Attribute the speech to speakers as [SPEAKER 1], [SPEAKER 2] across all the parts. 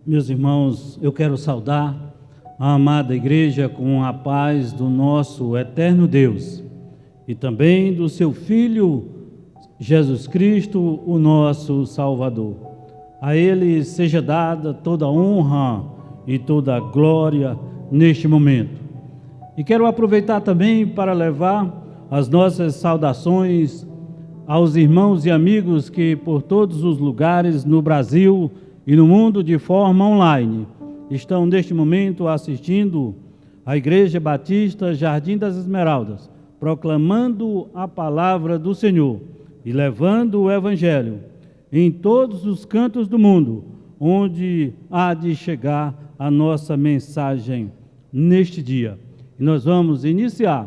[SPEAKER 1] Meus irmãos, eu quero saudar a amada igreja com a paz do nosso eterno Deus e também do seu Filho Jesus Cristo, o nosso Salvador. A Ele seja dada toda a honra e toda a glória neste momento. E quero aproveitar também para levar as nossas saudações aos irmãos e amigos que por todos os lugares no Brasil e no mundo de forma online estão neste momento assistindo à Igreja Batista Jardim das Esmeraldas, proclamando a palavra do Senhor e levando o Evangelho em todos os cantos do mundo, onde há de chegar a nossa mensagem neste dia. E nós vamos iniciar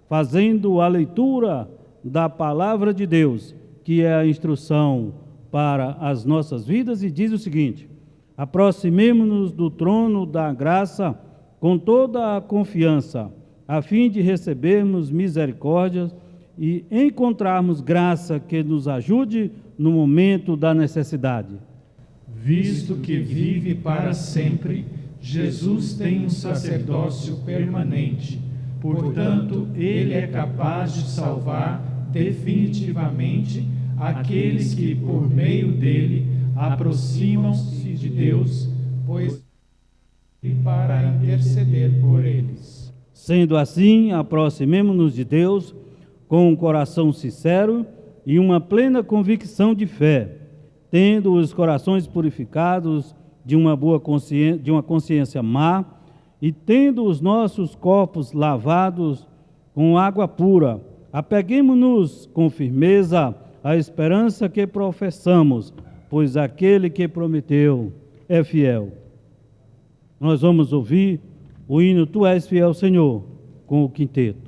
[SPEAKER 1] fazendo a leitura da palavra de Deus, que é a instrução para as nossas vidas, e diz o seguinte: aproximemo-nos do trono da graça com toda a confiança, a fim de recebermos misericórdia e encontrarmos graça que nos ajude no momento da necessidade.
[SPEAKER 2] Visto que vive para sempre, Jesus tem um sacerdócio permanente. Portanto, ele é capaz de salvar definitivamente aqueles que, por meio dele, aproximam-se de Deus, pois para interceder por eles.
[SPEAKER 1] Sendo assim, aproximemo-nos de Deus com um coração sincero e uma plena convicção de fé, tendo os corações purificados de uma consciência má e tendo os nossos corpos lavados com água pura. Apeguemo-nos com firmeza à esperança que professamos, pois aquele que prometeu é fiel. Nós vamos ouvir o hino Tu és fiel, Senhor, com o quinteto.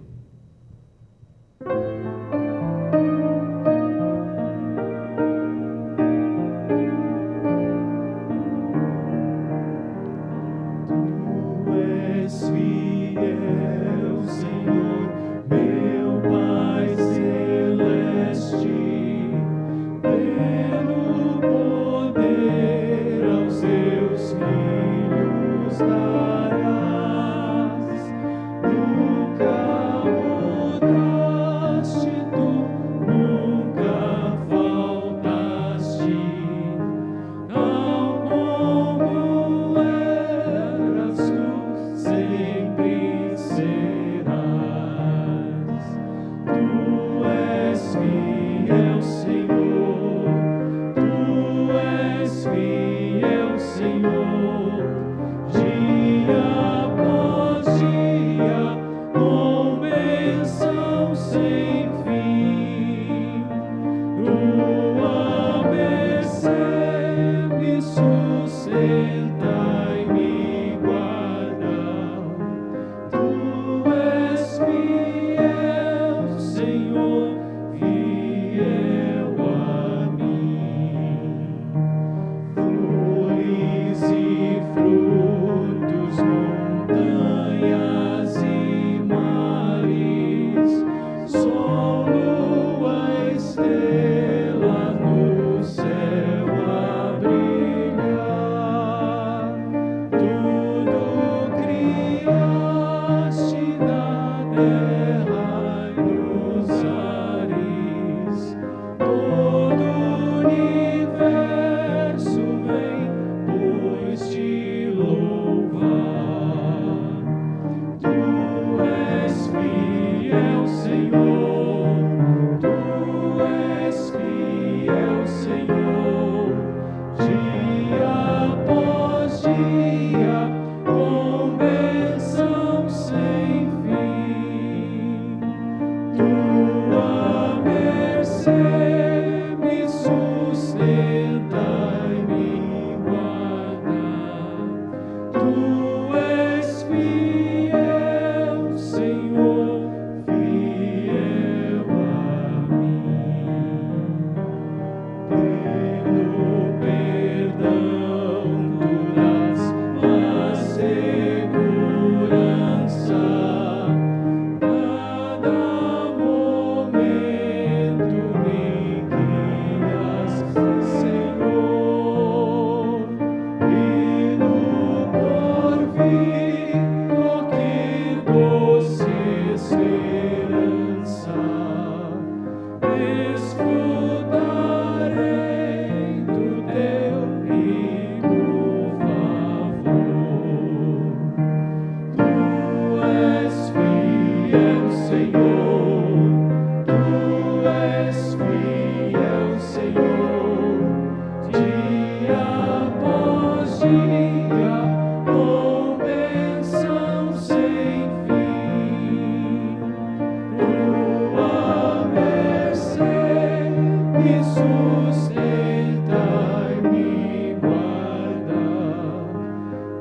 [SPEAKER 2] Sustenta-me, guarda,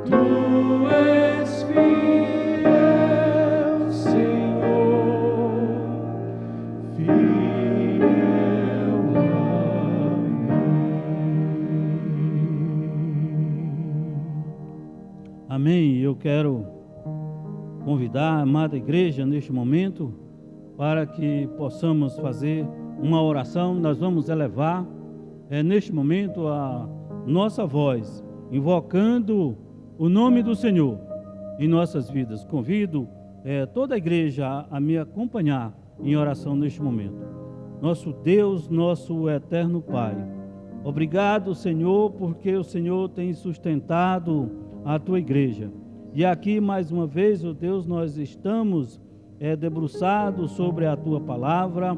[SPEAKER 2] tu és fiel, Senhor, fiel a mim.
[SPEAKER 1] Amém. Eu quero convidar a amada igreja neste momento para que possamos fazer uma oração. Nós vamos elevar neste momento a nossa voz, invocando o nome do Senhor em nossas vidas. Convido toda a igreja a me acompanhar em oração neste momento. Nosso Deus, nosso eterno Pai, obrigado, Senhor, porque o Senhor tem sustentado a tua igreja. E aqui mais uma vez, ó Deus, nós estamos debruçados sobre a tua palavra,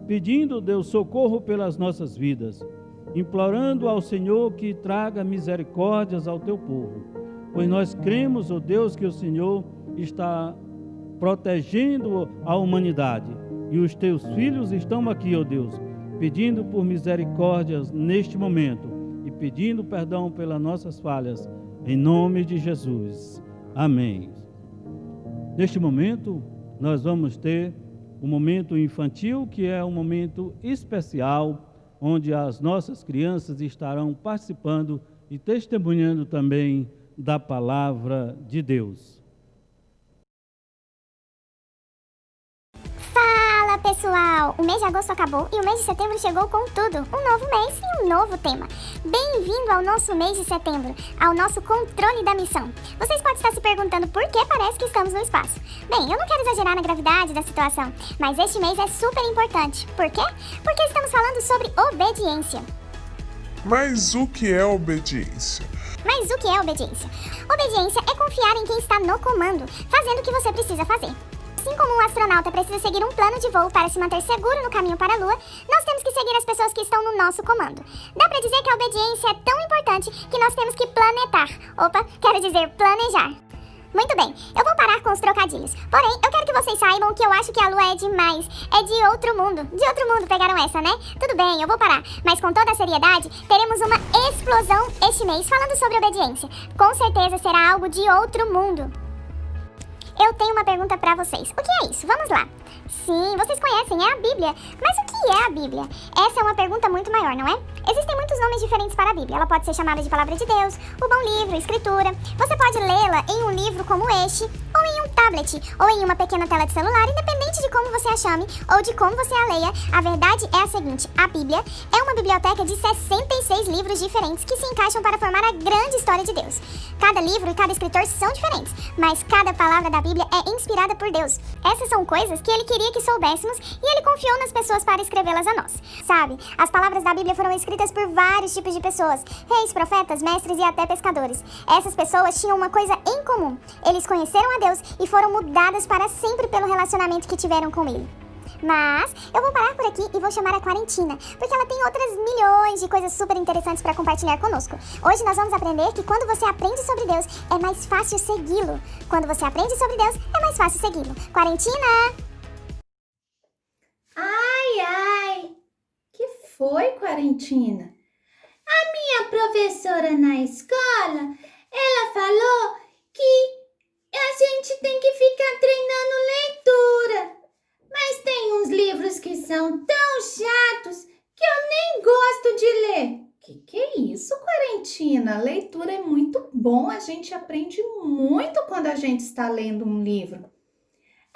[SPEAKER 1] pedindo, Deus, socorro pelas nossas vidas, implorando ao Senhor que traga misericórdias ao teu povo, pois nós cremos, ó Deus, que o Senhor está protegendo a humanidade e os teus filhos estão aqui, ó Deus, pedindo por misericórdias neste momento e pedindo perdão pelas nossas falhas, em nome de Jesus. Amém. Neste momento, nós vamos ter um momento infantil, que é um momento especial, onde as nossas crianças estarão participando e testemunhando também da palavra de Deus.
[SPEAKER 3] Fala, pessoal! O mês de agosto acabou e o mês de setembro chegou com tudo. Um novo mês e um novo tema. Bem-vindo ao nosso mês de setembro, ao nosso controle da missão. Vocês podem estar se perguntando por que parece que estamos no espaço. Bem, eu não quero exagerar na gravidade da situação, mas este mês é super importante. Por quê? Porque estamos falando sobre obediência.
[SPEAKER 4] Mas o que é obediência?
[SPEAKER 3] Mas o que é obediência? Obediência é confiar em quem está no comando, fazendo o que você precisa fazer. Assim como um astronauta precisa seguir um plano de voo para se manter seguro no caminho para a Lua, nós temos que seguir as pessoas que estão no nosso comando. Dá para dizer que a obediência é tão importante que nós temos que planetar. Quero dizer planejar. Muito bem, eu vou parar com os trocadilhos. Porém, eu quero que vocês saibam que eu acho que a Lua é demais. É de outro mundo. De outro mundo pegaram essa, né? Tudo bem, eu vou parar. Mas com toda a seriedade, teremos uma explosão este mês falando sobre obediência. Com certeza será algo de outro mundo. Eu tenho uma pergunta pra vocês. O que é isso? Vamos lá. Sim, vocês conhecem, é a Bíblia. Mas o que é a Bíblia? Essa é uma pergunta muito maior, não é? Existem muitos nomes diferentes para a Bíblia. Ela pode ser chamada de Palavra de Deus, o Bom Livro, Escritura. Você pode lê-la em um livro como este, ou em um tablet, ou em uma pequena tela de celular, independente de como você a chame ou de como você a leia. A verdade é a seguinte: a Bíblia é uma biblioteca de 66 livros diferentes que se encaixam para formar a grande história de Deus. Cada livro e cada escritor são diferentes, mas cada palavra da Bíblia é inspirada por Deus. Essas são coisas que ele queria que soubéssemos e ele confiou nas pessoas para escrevê-las a nós. Sabe, as palavras da Bíblia foram escritas por vários tipos de pessoas: reis, profetas, mestres e até pescadores. Essas pessoas tinham uma coisa em comum: eles conheceram a Deus e foram mudadas para sempre pelo relacionamento que tiveram com Ele. Mas eu vou parar por aqui e vou chamar a Quarentina, porque ela tem outras milhões de coisas super interessantes para compartilhar conosco. Hoje nós vamos aprender que quando você aprende sobre Deus, é mais fácil segui-lo. Quando você aprende sobre Deus, é mais fácil segui-lo. Quarentina!
[SPEAKER 5] Ai, que foi, Quarentina? A minha professora na escola, ela falou que a gente tem que ficar treinando leitura. Mas tem uns livros que são tão chatos que eu nem gosto de ler. Que é isso, Quarentina? Leitura é muito bom, a gente aprende muito quando a gente está lendo um livro.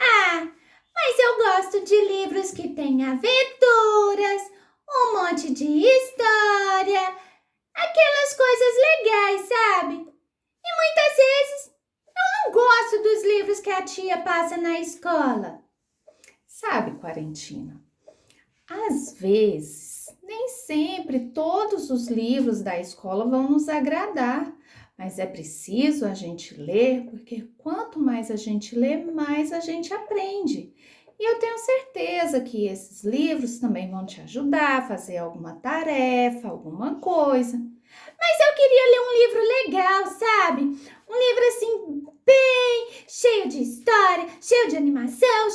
[SPEAKER 5] Ah, mas eu gosto de livros que têm aventuras, um monte de história, aquelas coisas legais, sabe? E muitas vezes eu não gosto dos livros que a tia passa na escola. Sabe, Quarentina, às vezes, nem sempre todos os livros da escola vão nos agradar, mas é preciso a gente ler, porque quanto mais a gente lê, mais a gente aprende. E eu tenho certeza que esses livros também vão te ajudar a fazer alguma tarefa, alguma coisa. Mas eu queria ler um livro legal, sabe? Um livro assim, bem cheio de história, cheio de animação,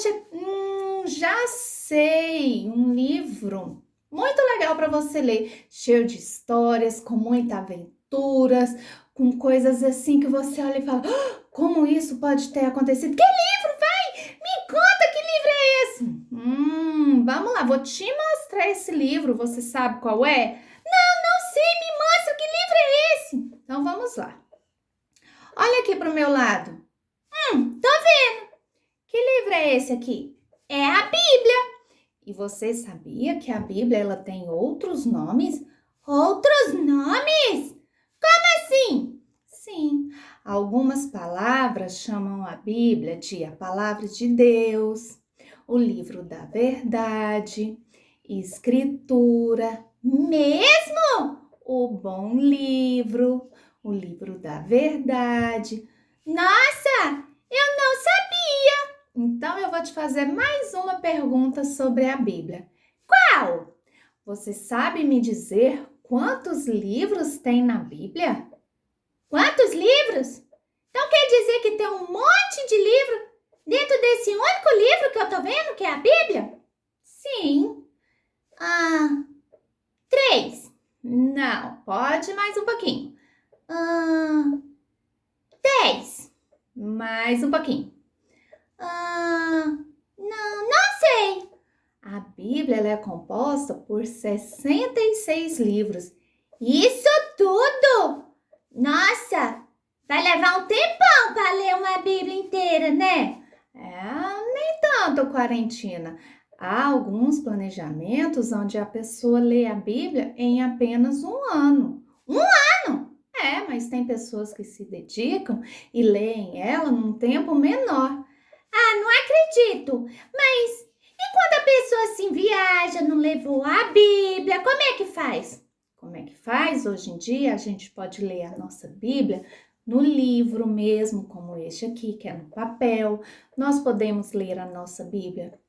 [SPEAKER 5] já sei, um livro Muito legal para você ler, cheio de histórias, com muitas aventuras, com coisas assim que você olha e fala, "Ah, como isso pode ter acontecido? Que livro, vai? Me conta que livro é esse? Vamos lá, vou te mostrar esse livro, você sabe qual é? Não sei, me mostra que livro é esse? Então vamos lá. Olha aqui pro meu lado. Tô vendo. Que livro é esse aqui? É a Bíblia. E você sabia que a Bíblia ela tem outros nomes? Outros nomes? Como assim? Sim, algumas palavras chamam a Bíblia de a palavra de Deus, o livro da verdade, escritura, mesmo o bom livro, o livro da verdade. Nossa, eu não sabia! Então eu vou te fazer mais uma pergunta sobre a Bíblia. Qual? Você sabe me dizer quantos livros tem na Bíblia? Quantos livros? Então quer dizer que tem um monte de livro dentro desse único livro que eu tô vendo, que é a Bíblia? Sim. 3. Não, pode mais um pouquinho. 10. Mais um pouquinho. Não sei. A Bíblia ela é composta por 66 livros. Isso tudo! Nossa, vai levar um tempão para ler uma Bíblia inteira, né? Nem tanto, Quarentina. Há alguns planejamentos onde a pessoa lê a Bíblia em apenas um ano. Um ano? Mas tem pessoas que se dedicam e leem ela num tempo menor. Não acredito. Mas e quando a pessoa assim viaja, não levou a Bíblia, como é que faz? Como é que faz? Hoje em dia a gente pode ler a nossa Bíblia no livro mesmo, como este aqui, que é no papel. Nós podemos ler a nossa Bíblia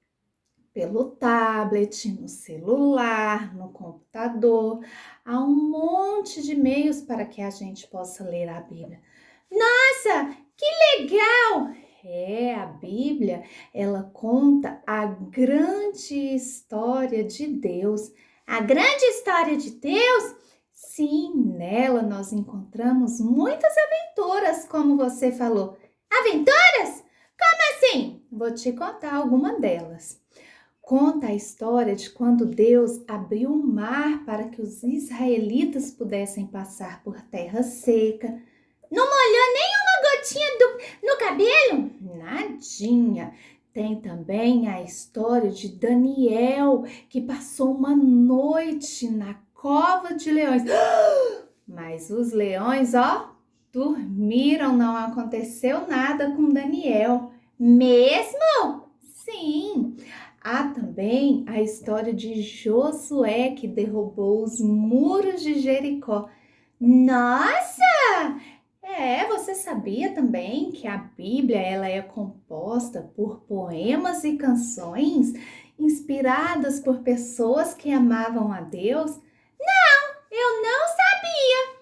[SPEAKER 5] pelo tablet, no celular, no computador. Há um monte de meios para que a gente possa ler a Bíblia. Nossa, que legal! A Bíblia, ela conta a grande história de Deus. A grande história de Deus? Sim, nela nós encontramos muitas aventuras, como você falou. Aventuras? Como assim? Vou te contar alguma delas. Conta a história de quando Deus abriu o mar para que os israelitas pudessem passar por terra seca. Não molhou nenhuma gotinha no cabelo? Nadinha. Tem também a história de Daniel, que passou uma noite na cova de leões. Mas os leões, dormiram, não aconteceu nada com Daniel. Mesmo? Sim. Há também a história de Josué, que derrubou os muros de Jericó. Nossa! Você sabia também que a Bíblia ela é composta por poemas e canções inspiradas por pessoas que amavam a Deus? Não, eu não sabia.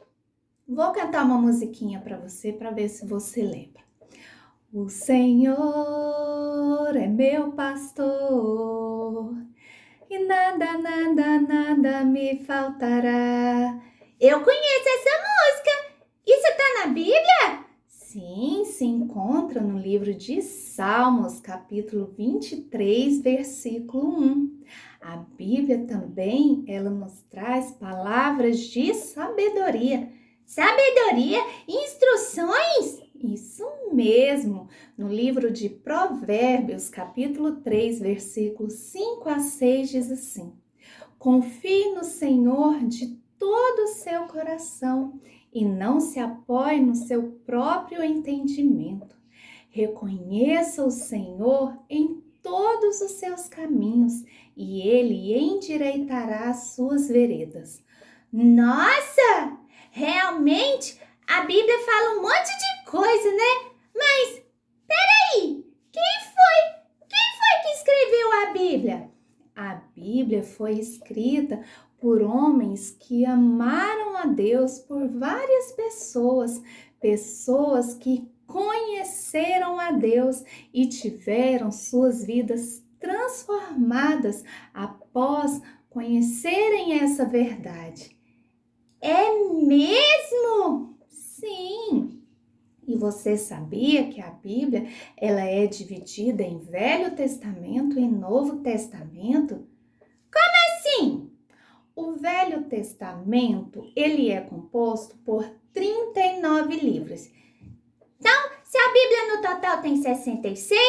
[SPEAKER 5] Vou cantar uma musiquinha para ver se você lembra. O Senhor é meu pastor e nada, nada, nada me faltará. Eu conheço essa música. Isso tá na Bíblia? Sim, se encontra no livro de Salmos, capítulo 23, versículo 1. A Bíblia também, ela nos traz palavras de sabedoria. Sabedoria? Instruções? Isso mesmo. No livro de Provérbios, capítulo 3, versículos 5 a 6, diz assim: confie no Senhor de todo o seu coração e não se apoie no seu próprio entendimento. Reconheça o Senhor em todos os seus caminhos e Ele endireitará as suas veredas. Nossa! Realmente, a Bíblia fala um monte de coisa, né? Mas, peraí, quem foi que escreveu a Bíblia? A Bíblia foi escrita por homens que amaram a Deus, por várias pessoas que conheceram a Deus e tiveram suas vidas transformadas após conhecerem essa verdade. É mesmo? Sim! E você sabia que a Bíblia ela é dividida em Velho Testamento e Novo Testamento? Sim! O Velho Testamento ele é composto por 39 livros. Então, se a Bíblia no total tem 66,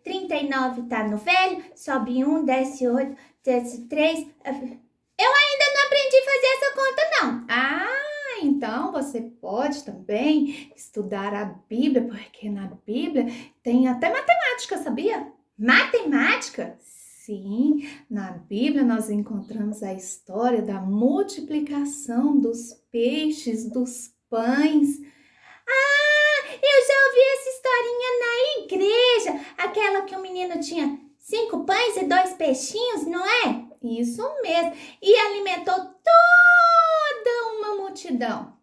[SPEAKER 5] 39 tá no Velho, sobe 1, desce 8, desce 3. Eu ainda não aprendi a fazer essa conta, não. Então você pode também estudar a Bíblia, porque na Bíblia tem até matemática, sabia? Matemática? Sim, na Bíblia nós encontramos a história da multiplicação dos peixes, dos pães. Eu já ouvi essa historinha na igreja, aquela que o menino tinha 5 pães e 2 peixinhos, não é? Isso mesmo, e alimentou toda uma multidão.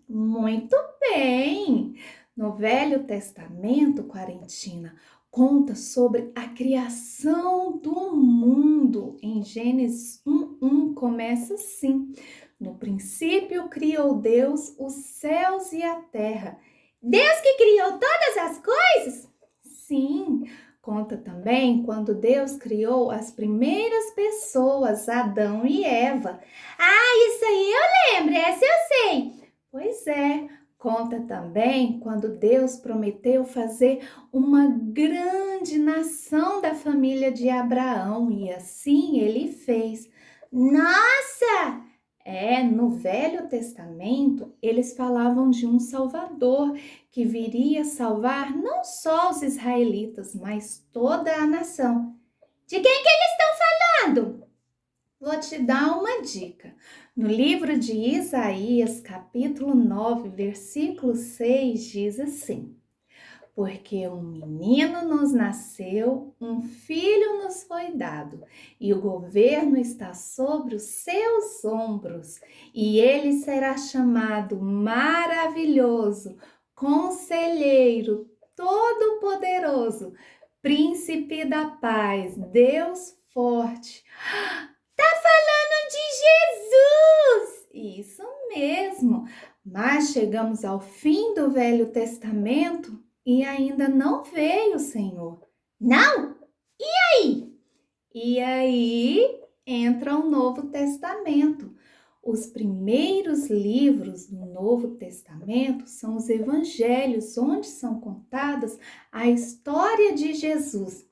[SPEAKER 5] Muito bem! No Velho Testamento, Quarentina, conta sobre a criação do mundo. Em Gênesis 1:1 começa assim: no princípio criou Deus os céus e a terra. Deus que criou todas as coisas? Sim. Conta também quando Deus criou as primeiras pessoas, Adão e Eva. Isso aí eu lembro, essa eu sei. Pois é, conta também quando Deus prometeu fazer uma grande nação da família de Abraão e assim ele fez. Nossa! No Velho Testamento, eles falavam de um Salvador que viria salvar não só os israelitas, mas toda a nação. De quem que eles estão falando? Vou te dar uma dica. No livro de Isaías, capítulo 9, versículo 6, diz assim: porque um menino nos nasceu, um filho nos foi dado, e o governo está sobre os seus ombros, e ele será chamado Maravilhoso, Conselheiro, Todo-Poderoso, Príncipe da Paz, Deus Forte. Tá falando de Jesus! Isso mesmo! Mas chegamos ao fim do Velho Testamento e ainda não veio o Senhor. Não? E aí entra o Novo Testamento. Os primeiros livros do Novo Testamento são os evangelhos, onde são contadas a história de Jesus.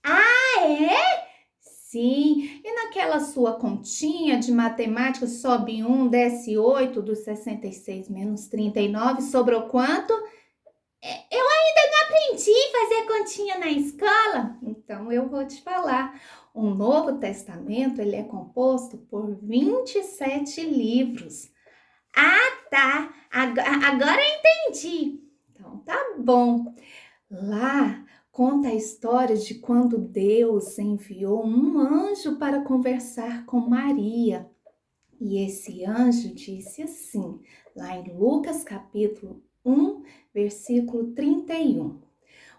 [SPEAKER 5] É? Sim, e naquela sua continha de matemática, sobe 1, desce 8, dos 66 menos 39, sobrou quanto? Eu ainda não aprendi a fazer continha na escola, então eu vou te falar. O Novo Testamento ele é composto por 27 livros. Tá, agora eu entendi. Então tá bom. Lá conta a história de quando Deus enviou um anjo para conversar com Maria. E esse anjo disse assim, lá em Lucas capítulo 1, versículo 31.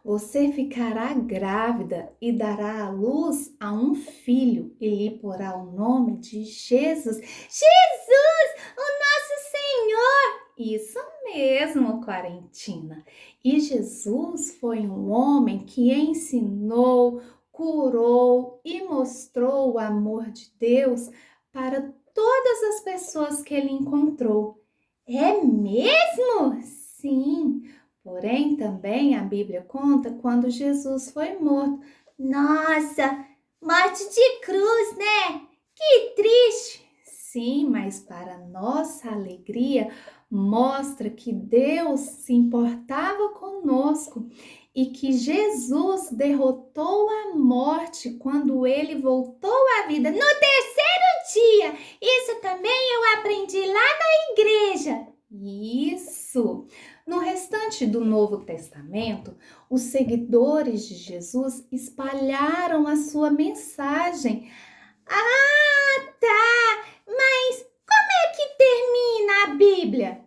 [SPEAKER 5] Você ficará grávida e dará à luz a um filho e lhe porá o nome de Jesus. Jesus, o nosso Senhor! Isso mesmo, Quarentina. E Jesus foi um homem que ensinou, curou e mostrou o amor de Deus para todas as pessoas que ele encontrou. É mesmo? Sim. Porém, também a Bíblia conta quando Jesus foi morto. Nossa, morte de cruz, né? Que triste! Sim, mas para nossa alegria, mostra que Deus se importava conosco e que Jesus derrotou a morte quando ele voltou à vida no terceiro dia. Isso também eu aprendi lá na igreja. Isso! No restante do Novo Testamento, os seguidores de Jesus espalharam a sua mensagem. Tá! Mas como é que termina a Bíblia?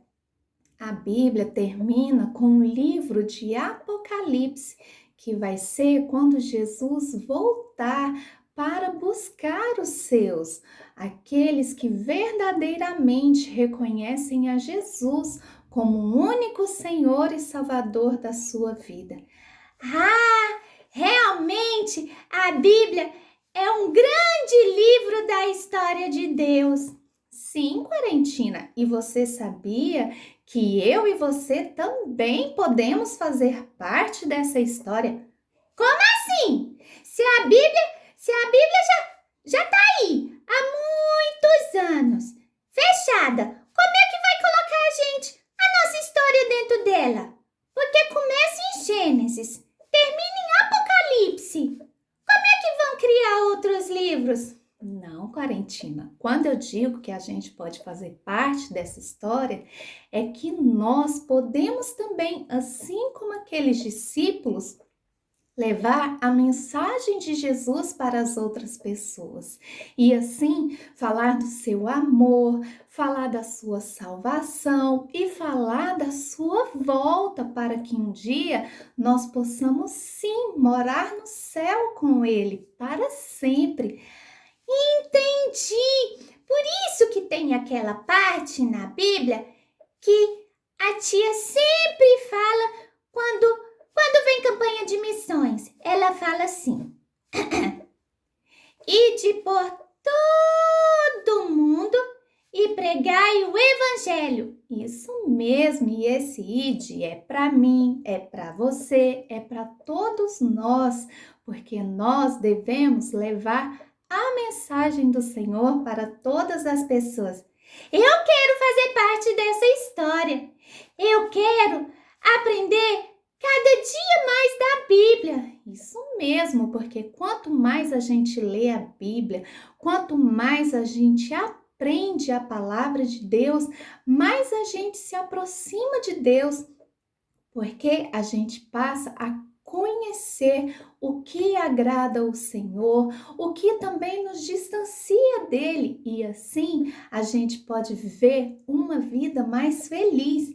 [SPEAKER 5] A Bíblia termina com o livro de Apocalipse, que vai ser quando Jesus voltar para buscar os seus, aqueles que verdadeiramente reconhecem a Jesus como o único Senhor e Salvador da sua vida. Ah, realmente a Bíblia é um grande livro da história de Deus. Sim, Quarentina, e você sabia que eu e você também podemos fazer parte dessa história? Como assim? Se a Bíblia já tá aí há muitos anos, fechada, como é que vai colocar a nossa história dentro dela? Porque começa em Gênesis, termina em Apocalipse. Como é que vão criar outros livros? Não, Quarentina, quando eu digo que a gente pode fazer parte dessa história, é que nós podemos também, assim como aqueles discípulos, levar a mensagem de Jesus para as outras pessoas. E assim, falar do seu amor, falar da sua salvação e falar da sua volta para que um dia nós possamos sim morar no céu com Ele para sempre. Entendi! Por isso que tem aquela parte na Bíblia que a tia sempre fala quando vem campanha de missões. Ela fala assim: ide por todo mundo e pregai o evangelho. Isso mesmo, e esse ide é para mim, é para você, é para todos nós, porque nós devemos levar a mensagem do Senhor para todas as pessoas. Eu quero fazer parte dessa história. Eu quero aprender cada dia mais da Bíblia. Isso mesmo, porque quanto mais a gente lê a Bíblia, quanto mais a gente aprende a palavra de Deus, mais a gente se aproxima de Deus, porque a gente passa a conhecer o que agrada ao Senhor, o que também nos distancia dele, e assim a gente pode viver uma vida mais feliz.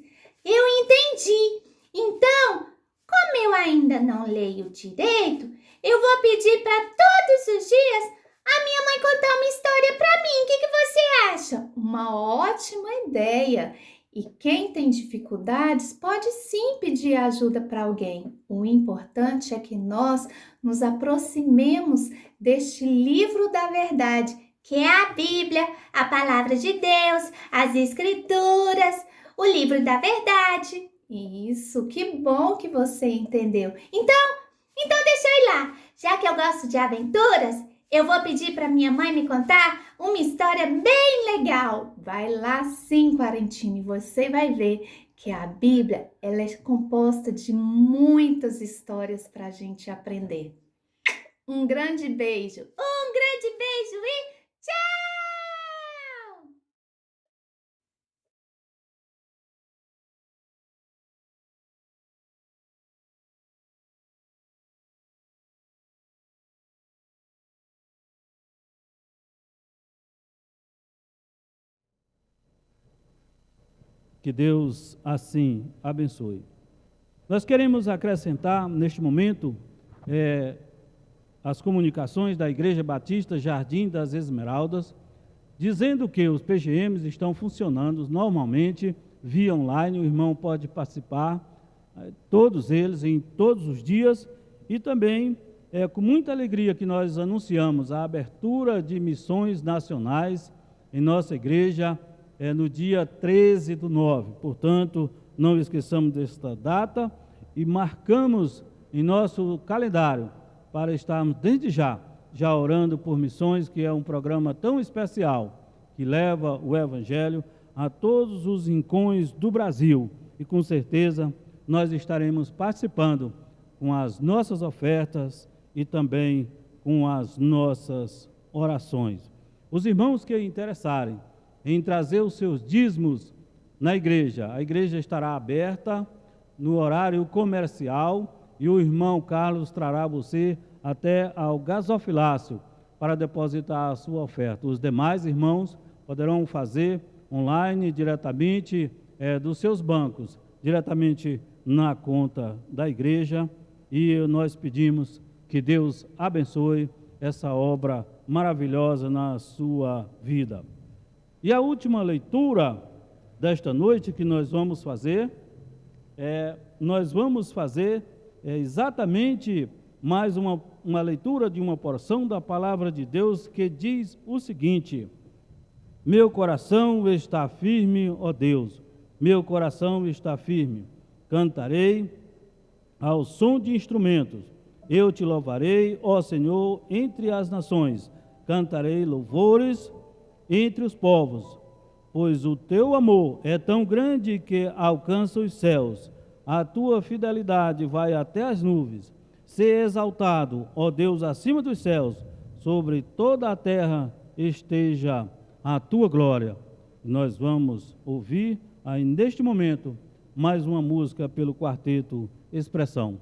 [SPEAKER 5] Eu entendi. Então, como eu ainda não leio direito, eu vou pedir para todos os dias a minha mãe contar uma história para mim. O que você acha? Uma ótima ideia. E quem tem dificuldades pode sim pedir ajuda para alguém. O importante é que nós nos aproximemos deste livro da verdade, que é a Bíblia, a palavra de Deus, as Escrituras, o livro da verdade. Isso, que bom que você entendeu. Então deixa eu ir lá. Já que eu gosto de aventuras, eu vou pedir para minha mãe me contar uma história bem legal. Vai lá sim, Quarentina, e você vai ver que a Bíblia ela é composta de muitas histórias para a gente aprender. Um grande beijo e tchau!
[SPEAKER 1] Que Deus assim abençoe. Nós queremos acrescentar neste momento as comunicações da Igreja Batista Jardim das Esmeraldas, dizendo que os PGMs estão funcionando normalmente via online. O irmão pode participar, todos eles, em todos os dias, e também é com muita alegria que nós anunciamos a abertura de missões nacionais em nossa igreja no dia 13/9. Portanto, não esqueçamos desta data e marcamos em nosso calendário para estarmos desde já orando por missões, que é um programa tão especial que leva o Evangelho a todos os rincões do Brasil. E com certeza nós estaremos participando com as nossas ofertas e também com as nossas orações. Os irmãos que interessarem em trazer os seus dízimos na igreja, a igreja estará aberta no horário comercial e o irmão Carlos trará você até ao gasofilácio para depositar a sua oferta. Os demais irmãos poderão fazer online diretamente dos seus bancos, diretamente na conta da igreja, e nós pedimos que Deus abençoe essa obra maravilhosa na sua vida. E a última leitura desta noite que nós vamos fazer exatamente mais uma leitura de uma porção da palavra de Deus que diz o seguinte: meu coração está firme, ó Deus, meu coração está firme, cantarei ao som de instrumentos, eu te louvarei, ó Senhor, entre as nações, cantarei louvores entre os povos, pois o teu amor é tão grande que alcança os céus, a tua fidelidade vai até as nuvens. Ser exaltado, ó Deus, acima dos céus, sobre toda a terra esteja a tua glória. Nós vamos ouvir aí neste momento mais uma música pelo quarteto Expressão.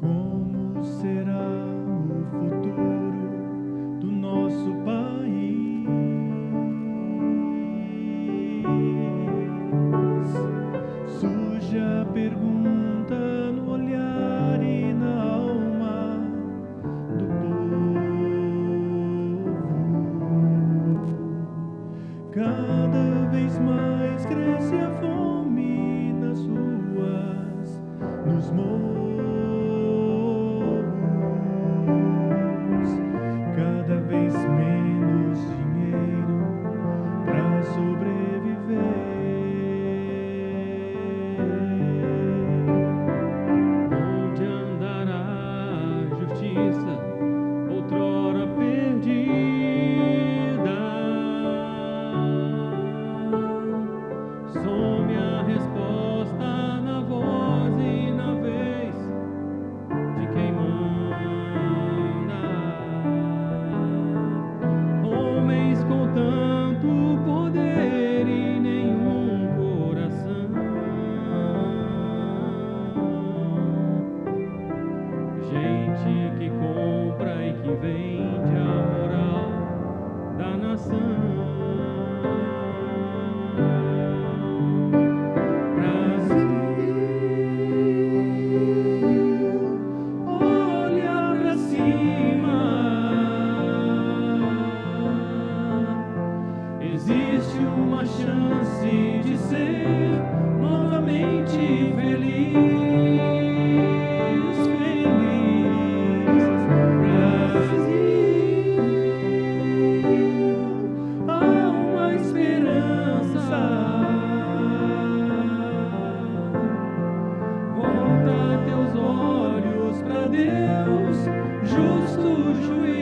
[SPEAKER 2] Como será o futuro do nosso país? Surge a pergunta no olhar e na alma do povo. Cada vez mais cresce a fome nas ruas, nos morros. Cada vez menos dinheiro para sobreviver. Onde andará a justiça, outrora perdida? Some a resposta na voz e na vez de quem manda. Homens com tanto poder e nenhum coração. Gente que compra e que vende a moral da nação. Olha pra cima, existe uma chance de ser novamente feliz, feliz. Brasil, há uma esperança. Volta teus olhos pra Deus, justo juiz.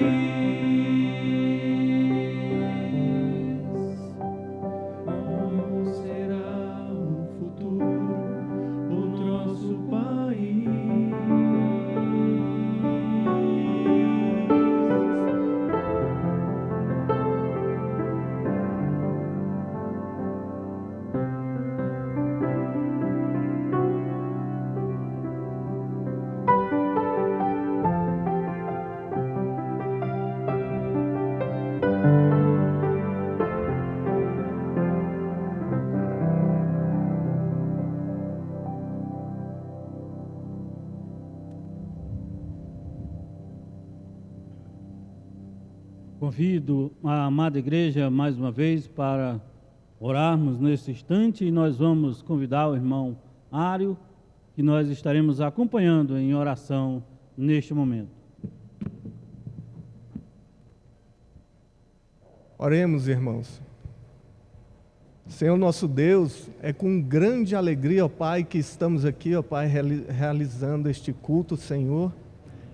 [SPEAKER 2] Como será o futuro, o nosso país?
[SPEAKER 1] Convido a amada igreja mais uma vez para orarmos nesse instante e nós vamos convidar o irmão Ário, que nós estaremos acompanhando em oração neste momento.
[SPEAKER 6] Oremos, irmãos. Senhor nosso Deus, é com grande alegria, ó Pai, que estamos aqui, ó Pai, realizando este culto, Senhor,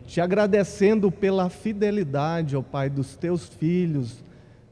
[SPEAKER 6] te agradecendo pela fidelidade, ó Pai, dos teus filhos,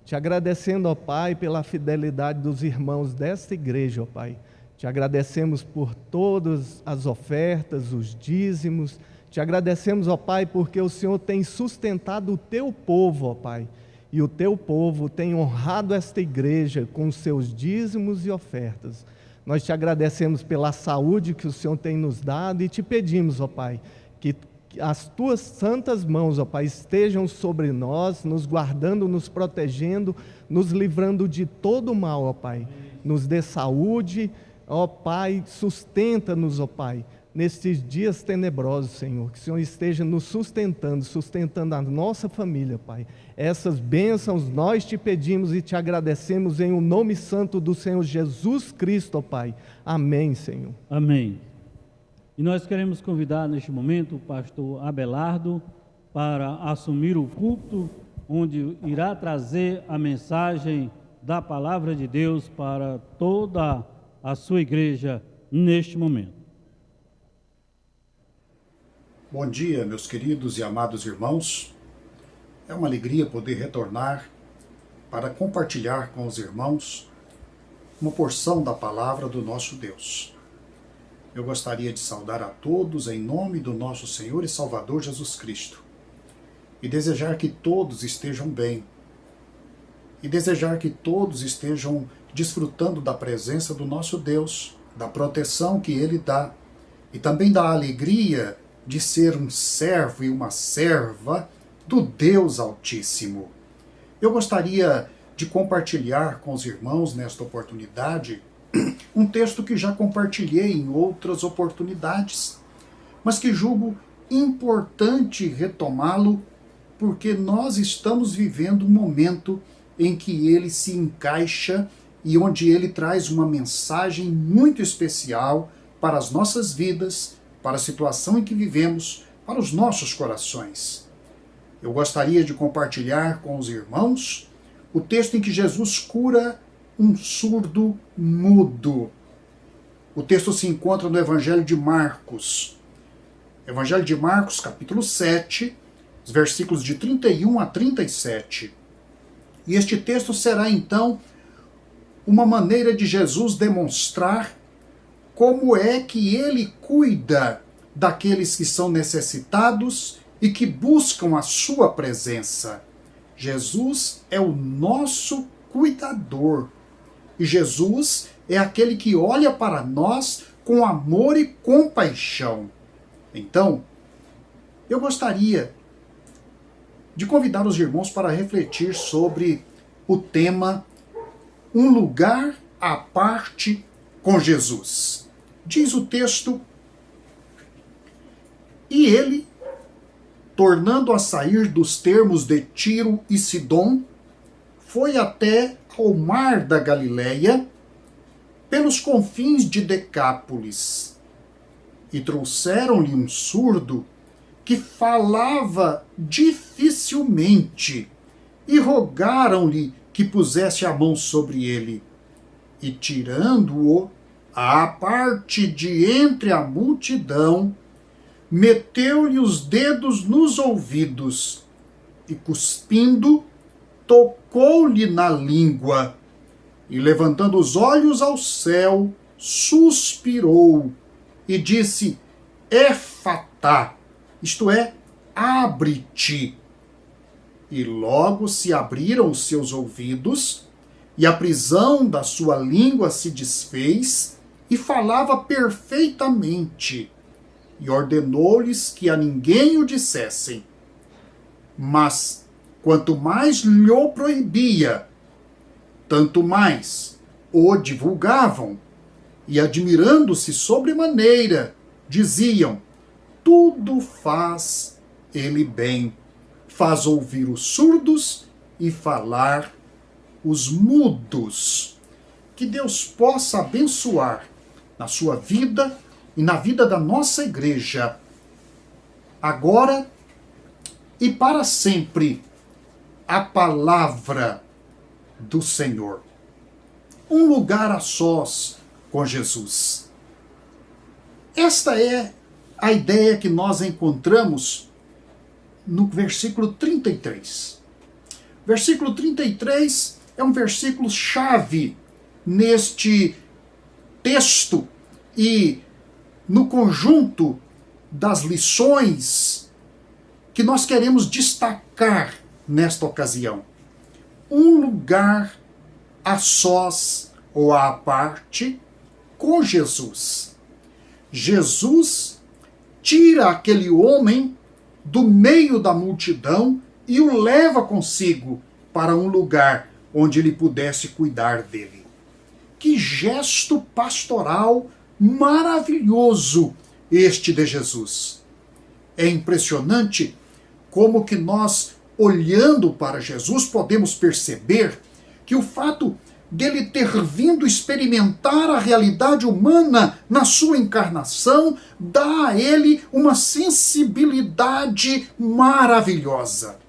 [SPEAKER 6] te agradecendo, ó Pai, pela fidelidade dos irmãos desta igreja, ó Pai. Te agradecemos por todas as ofertas, os dízimos, te agradecemos, ó Pai, porque o Senhor tem sustentado o teu povo, ó Pai, e o teu povo tem honrado esta igreja com os seus dízimos e ofertas. Nós te agradecemos pela saúde que o Senhor tem nos dado e te pedimos, ó Pai, que as tuas santas mãos, ó Pai, estejam sobre nós, nos guardando, nos protegendo, nos livrando de todo mal, ó Pai. Nos dê saúde, ó Pai, sustenta-nos, ó Pai, nestes dias tenebrosos, Senhor. Que o Senhor esteja nos sustentando a nossa família, Pai. Essas bênçãos nós te pedimos e te agradecemos em o nome santo do Senhor Jesus Cristo, ó Pai. Amém, Senhor.
[SPEAKER 1] Amém. E nós queremos convidar neste momento o pastor Abelardo para assumir o púlpito, onde irá trazer a mensagem da palavra de Deus para toda a sua igreja neste momento.
[SPEAKER 7] Bom dia, meus queridos e amados irmãos. É uma alegria poder retornar para compartilhar com os irmãos uma porção da palavra do nosso Deus. Eu gostaria de saudar a todos em nome do nosso Senhor e Salvador Jesus Cristo e desejar que todos estejam bem e desejar que todos estejam desfrutando da presença do nosso Deus, da proteção que Ele dá e também da alegria de ser um servo e uma serva do Deus Altíssimo. Eu gostaria de compartilhar com os irmãos nesta oportunidade um texto que já compartilhei em outras oportunidades, mas que julgo importante retomá-lo porque nós estamos vivendo um momento em que ele se encaixa e onde ele traz uma mensagem muito especial para as nossas vidas, para a situação em que vivemos, para os nossos corações. Eu gostaria de compartilhar com os irmãos o texto em que Jesus cura um surdo mudo. O texto se encontra no Evangelho de Marcos. Evangelho de Marcos, capítulo 7, os versículos de 31 a 37. E este texto será, então, uma maneira de Jesus demonstrar como é que ele cuida daqueles que são necessitados e que buscam a sua presença. Jesus é o nosso cuidador. E Jesus é aquele que olha para nós com amor e compaixão. Então, eu gostaria de convidar os irmãos para refletir sobre o tema Um lugar à parte com Jesus. Diz o texto: e ele, tornando a sair dos termos de Tiro e Sidom, foi até ao mar da Galileia, pelos confins de Decápolis, e trouxeram-lhe um surdo que falava dificilmente, e rogaram-lhe que pusesse a mão sobre ele, e tirando-o à parte de entre a multidão, meteu-lhe os dedos nos ouvidos, e cuspindo, tocou-lhe na língua, e levantando os olhos ao céu, suspirou, e disse: Éfatá, isto é, abre-te. E logo se abriram os seus ouvidos, e a prisão da sua língua se desfez, e falava perfeitamente, e ordenou-lhes que a ninguém o dissessem. Mas quanto mais lhe o proibia, tanto mais o divulgavam, e admirando-se sobremaneira, diziam: tudo faz ele bem, faz ouvir os surdos e falar os mudos. Que Deus possa abençoar na sua vida e na vida da nossa igreja, agora e para sempre, a palavra do Senhor. Um lugar a sós com Jesus. Esta é a ideia que nós encontramos no versículo 33. Versículo 33 é um versículo chave neste texto e no conjunto das lições que nós queremos destacar nesta ocasião. Um lugar a sós ou à parte com Jesus. Jesus tira aquele homem do meio da multidão e o leva consigo para um lugar onde ele pudesse cuidar dele. Que gesto pastoral maravilhoso este de Jesus. É impressionante como que nós, olhando para Jesus, podemos perceber que o fato dele ter vindo experimentar a realidade humana na sua encarnação dá a ele uma sensibilidade maravilhosa.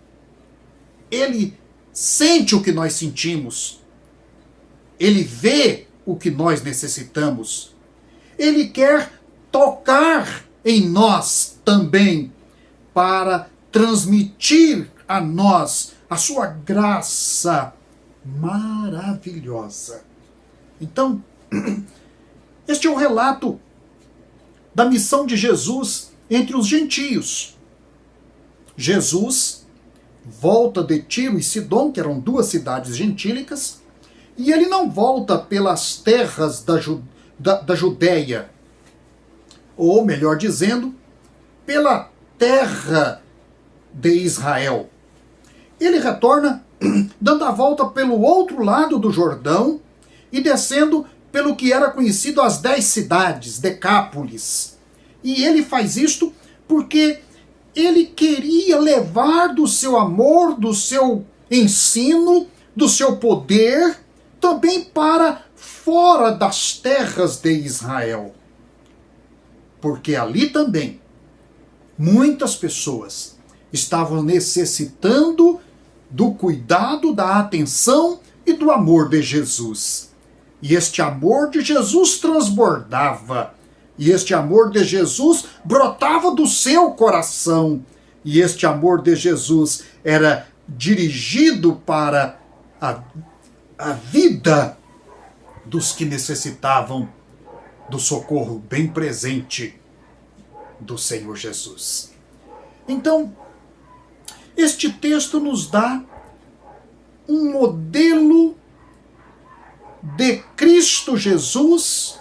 [SPEAKER 7] Ele sente o que nós sentimos. Ele vê o que nós necessitamos. Ele quer tocar em nós também para transmitir a nós a sua graça maravilhosa. Então, este é o relato da missão de Jesus entre os gentios. Jesus volta de Tiro e Sidom, que eram duas cidades gentílicas, e ele não volta pelas terras da Judéia, ou melhor dizendo, pela terra de Israel. Ele retorna dando a volta pelo outro lado do Jordão e descendo pelo que era conhecido as 10 cidades, Decápolis. E ele faz isto porque ele queria levar do seu amor, do seu ensino, do seu poder, também para fora das terras de Israel. Porque ali também muitas pessoas estavam necessitando do cuidado, da atenção e do amor de Jesus. E este amor de Jesus transbordava. E este amor de Jesus brotava do seu coração. E este amor de Jesus era dirigido para a vida dos que necessitavam do socorro bem presente do Senhor Jesus. Então, este texto nos dá um modelo de Cristo Jesus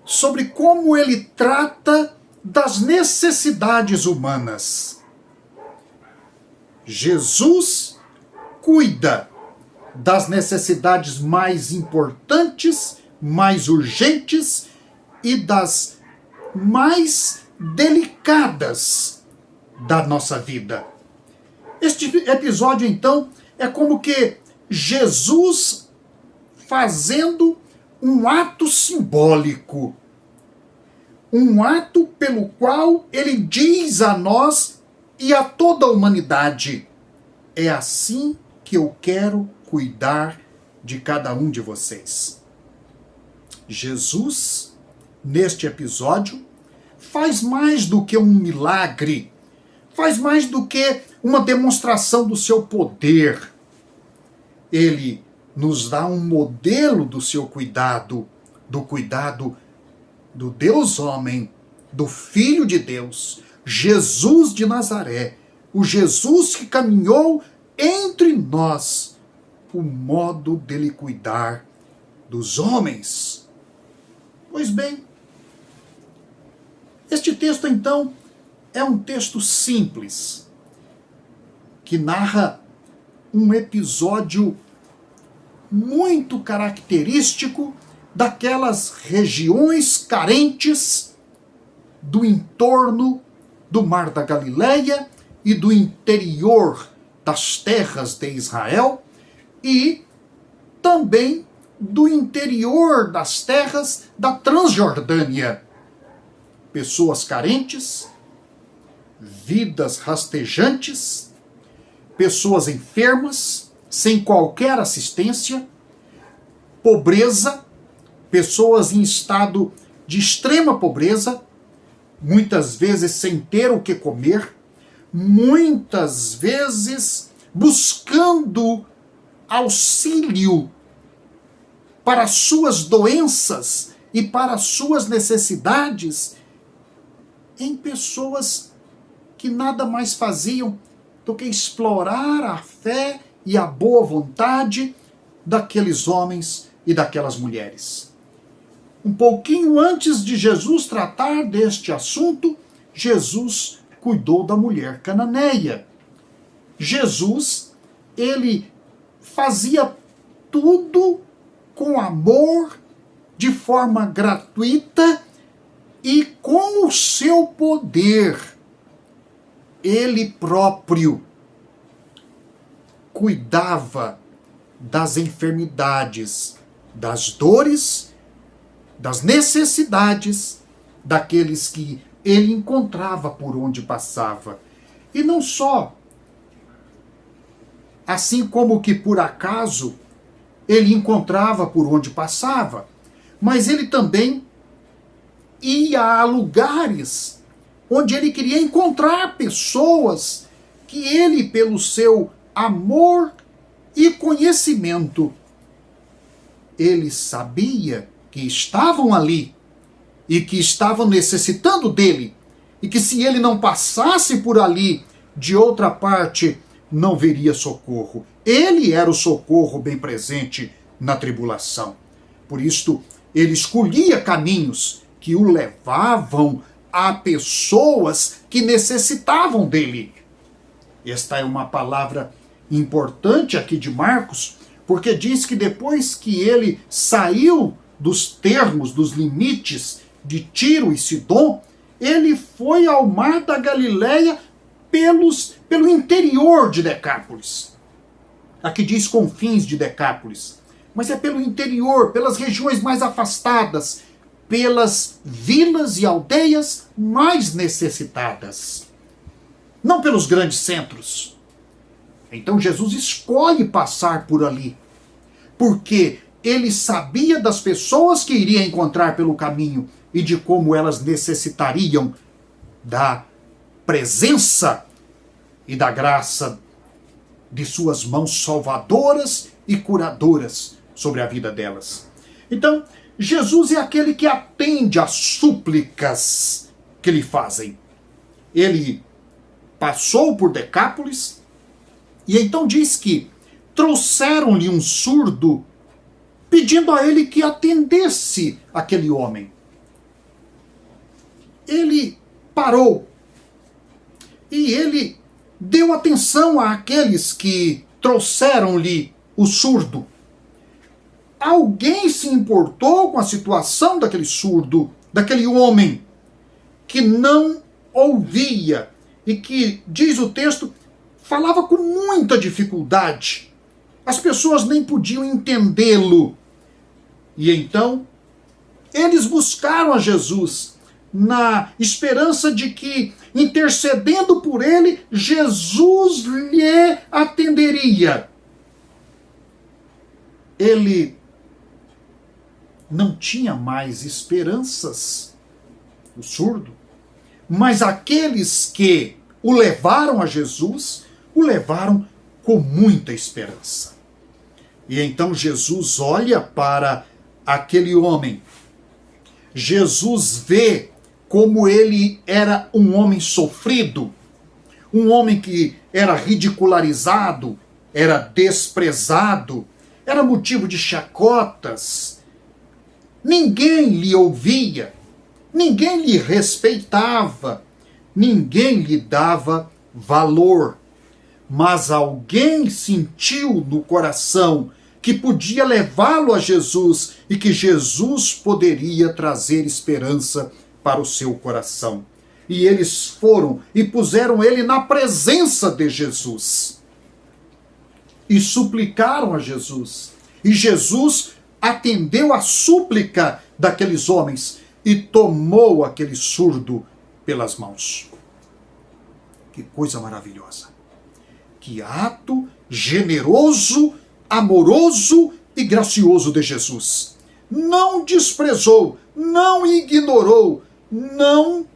[SPEAKER 7] sobre como ele trata das necessidades humanas. Jesus cuida das necessidades mais importantes, mais urgentes e das mais delicadas da nossa vida. Este episódio, então, é como que Jesus fazendo um ato simbólico, um ato pelo qual ele diz a nós e a toda a humanidade: é assim que eu quero cuidar de cada um de vocês. Jesus, neste episódio, faz mais do que um milagre, faz mais do que uma demonstração do seu poder. Ele nos dá um modelo do seu cuidado, do cuidado do Deus homem, do Filho de Deus, Jesus de Nazaré, o Jesus que caminhou entre nós, o modo dele cuidar dos homens. Pois bem, este texto, então, é um texto simples, que narra um episódio muito característico daquelas regiões carentes do entorno do Mar da Galileia e do interior das terras de Israel e também do interior das terras da Transjordânia. Pessoas carentes, vidas rastejantes, pessoas enfermas, sem qualquer assistência, pobreza, pessoas em estado de extrema pobreza, muitas vezes sem ter o que comer, muitas vezes buscando auxílio para suas doenças e para suas necessidades em pessoas que nada mais faziam do que explorar a fé e a boa vontade daqueles homens e daquelas mulheres. um pouquinho antes de Jesus tratar deste assunto, Jesus cuidou da mulher cananeia. Jesus, ele fazia tudo com amor, de forma gratuita e com o seu poder. Ele próprio cuidava das enfermidades, das dores, das necessidades daqueles que ele encontrava por onde passava. E não só, assim como que por acaso ele encontrava por onde passava, mas ele também ia a lugares onde ele queria encontrar pessoas que ele, pelo seu amor e conhecimento, ele sabia que estavam ali e que estavam necessitando dele, e que se ele não passasse por ali, de outra parte, não veria socorro. Ele era o socorro bem presente na tribulação. Por isto, ele escolhia caminhos que o levavam a pessoas que necessitavam dele. Esta é uma palavra importante aqui de Marcos, porque diz que depois que ele saiu dos termos, dos limites de Tiro e Sidom, ele foi ao mar da Galileia pelo interior de Decápolis. Aqui diz confins de Decápolis, mas é pelo interior, pelas regiões mais afastadas, pelas vilas e aldeias mais necessitadas, não pelos grandes centros. Então Jesus escolhe passar por ali, porque ele sabia das pessoas que iria encontrar pelo caminho e de como elas necessitariam da presença e da graça de suas mãos salvadoras e curadoras sobre a vida delas. Então, Jesus é aquele que atende às súplicas que lhe fazem. Ele passou por Decápolis e então diz que trouxeram-lhe um surdo pedindo a ele que atendesse aquele homem. Ele parou e ele deu atenção àqueles que trouxeram-lhe o surdo. Alguém se importou com a situação daquele surdo, daquele homem que não ouvia e que, diz o texto, falava com muita dificuldade. As pessoas nem podiam entendê-lo. E então, eles buscaram a Jesus na esperança de que, intercedendo por ele, Jesus lhe atenderia. Ele não tinha mais esperanças, o surdo, mas aqueles que o levaram a Jesus, o levaram com muita esperança. E então Jesus olha para aquele homem. Jesus vê como ele era um homem sofrido, um homem que era ridicularizado, era desprezado, era motivo de chacotas. Ninguém lhe ouvia, ninguém lhe respeitava, ninguém lhe dava valor. Mas alguém sentiu no coração que podia levá-lo a Jesus e que Jesus poderia trazer esperança para o seu coração. E eles foram e puseram ele na presença de Jesus. E suplicaram a Jesus. E Jesus atendeu a súplica daqueles homens e tomou aquele surdo pelas mãos. Que coisa maravilhosa! Que ato generoso, amoroso e gracioso de Jesus. Não desprezou, não ignorou, não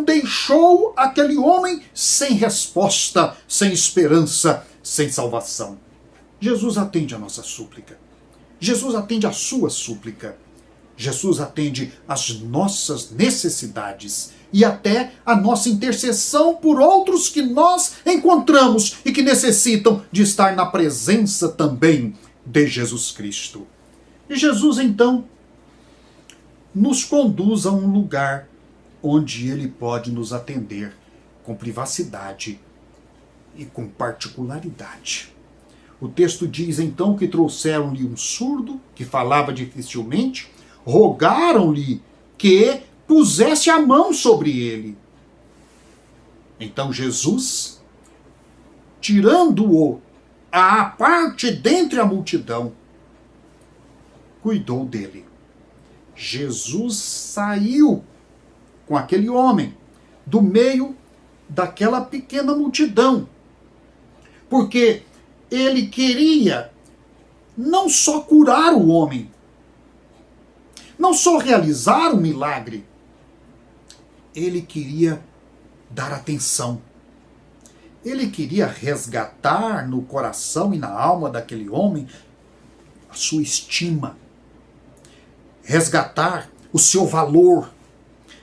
[SPEAKER 7] deixou aquele homem sem resposta, sem esperança, sem salvação. Jesus atende a nossa súplica. Jesus atende a sua súplica. Jesus atende às nossas necessidades e até a nossa intercessão por outros que nós encontramos e que necessitam de estar na presença também de Jesus Cristo. E Jesus, então, nos conduz a um lugar onde ele pode nos atender com privacidade e com particularidade. O texto diz então que trouxeram-lhe um surdo que falava dificilmente, rogaram-lhe que pusesse a mão sobre ele. Então Jesus, tirando-o à parte dentre a multidão, cuidou dele. Jesus saiu com aquele homem do meio daquela pequena multidão, porque ele queria não só curar o homem, não só realizar um milagre, ele queria dar atenção. Ele queria resgatar no coração e na alma daquele homem a sua estima, resgatar o seu valor,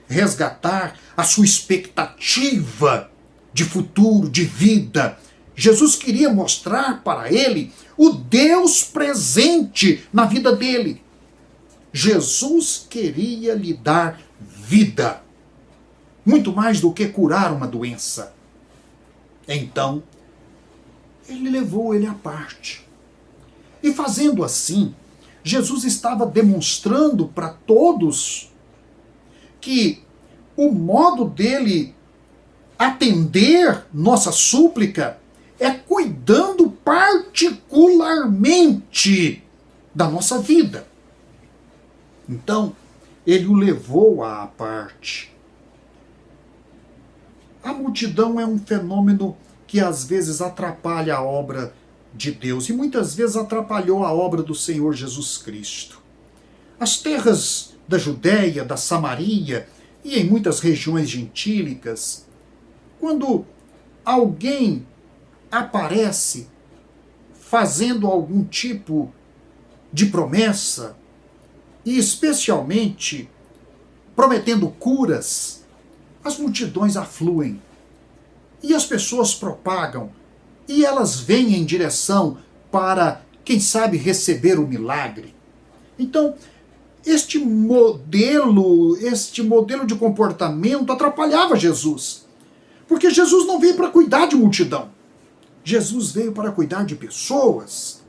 [SPEAKER 7] resgatar a sua expectativa de futuro, de vida. Jesus queria mostrar para ele o Deus presente na vida dele. Jesus queria lhe dar vida, muito mais do que curar uma doença. Então, ele levou ele à parte. E fazendo assim, Jesus estava demonstrando para todos que o modo dele atender nossa súplica é cuidando particularmente da nossa vida. Então, ele o levou à parte. A multidão é um fenômeno que às vezes atrapalha a obra de Deus e muitas vezes atrapalhou a obra do Senhor Jesus Cristo. As terras da Judéia, da Samaria e em muitas regiões gentílicas, quando alguém aparece fazendo algum tipo de promessa, e especialmente prometendo curas, as multidões afluem e as pessoas propagam e elas vêm em direção para, quem sabe, receber o milagre. Então, este modelo de comportamento atrapalhava Jesus, porque Jesus não veio para cuidar de multidão, Jesus veio para cuidar de pessoas.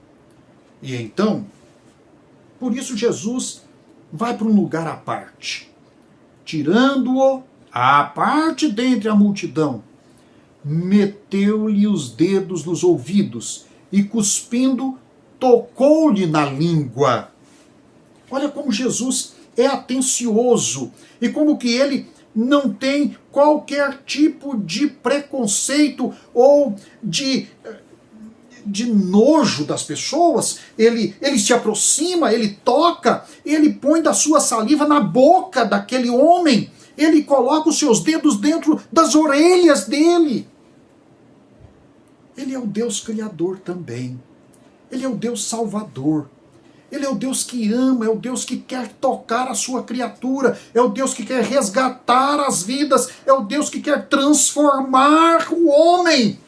[SPEAKER 7] E então, por isso Jesus vai para um lugar à parte, tirando-o à parte dentre a multidão, meteu-lhe os dedos nos ouvidos e, cuspindo, tocou-lhe na língua. Olha como Jesus é atencioso e como que ele não tem qualquer tipo de preconceito ou de nojo das pessoas. Ele se aproxima, ele toca, ele põe da sua saliva na boca daquele homem, ele coloca os seus dedos dentro das orelhas dele. Ele é o Deus Criador também. Ele é o Deus Salvador. Ele é o Deus que ama, é o Deus que quer tocar a sua criatura, é o Deus que quer resgatar as vidas, é o Deus que quer transformar o homem.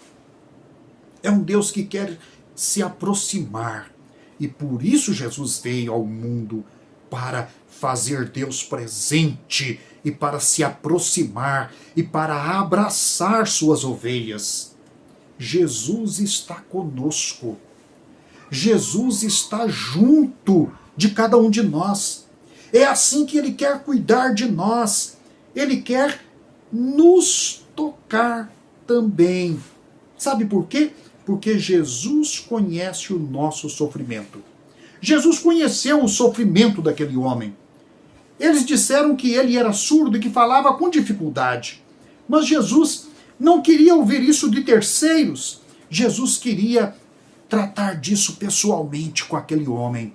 [SPEAKER 7] É um Deus que quer se aproximar. E por isso Jesus veio ao mundo, para fazer Deus presente e para se aproximar e para abraçar suas ovelhas. Jesus está conosco. Jesus está junto de cada um de nós. É assim que ele quer cuidar de nós. Ele quer nos tocar também. Sabe por quê? Porque Jesus conhece o nosso sofrimento. Jesus conheceu o sofrimento daquele homem. Eles disseram que ele era surdo e que falava com dificuldade. Mas Jesus não queria ouvir isso de terceiros. Jesus queria tratar disso pessoalmente com aquele homem.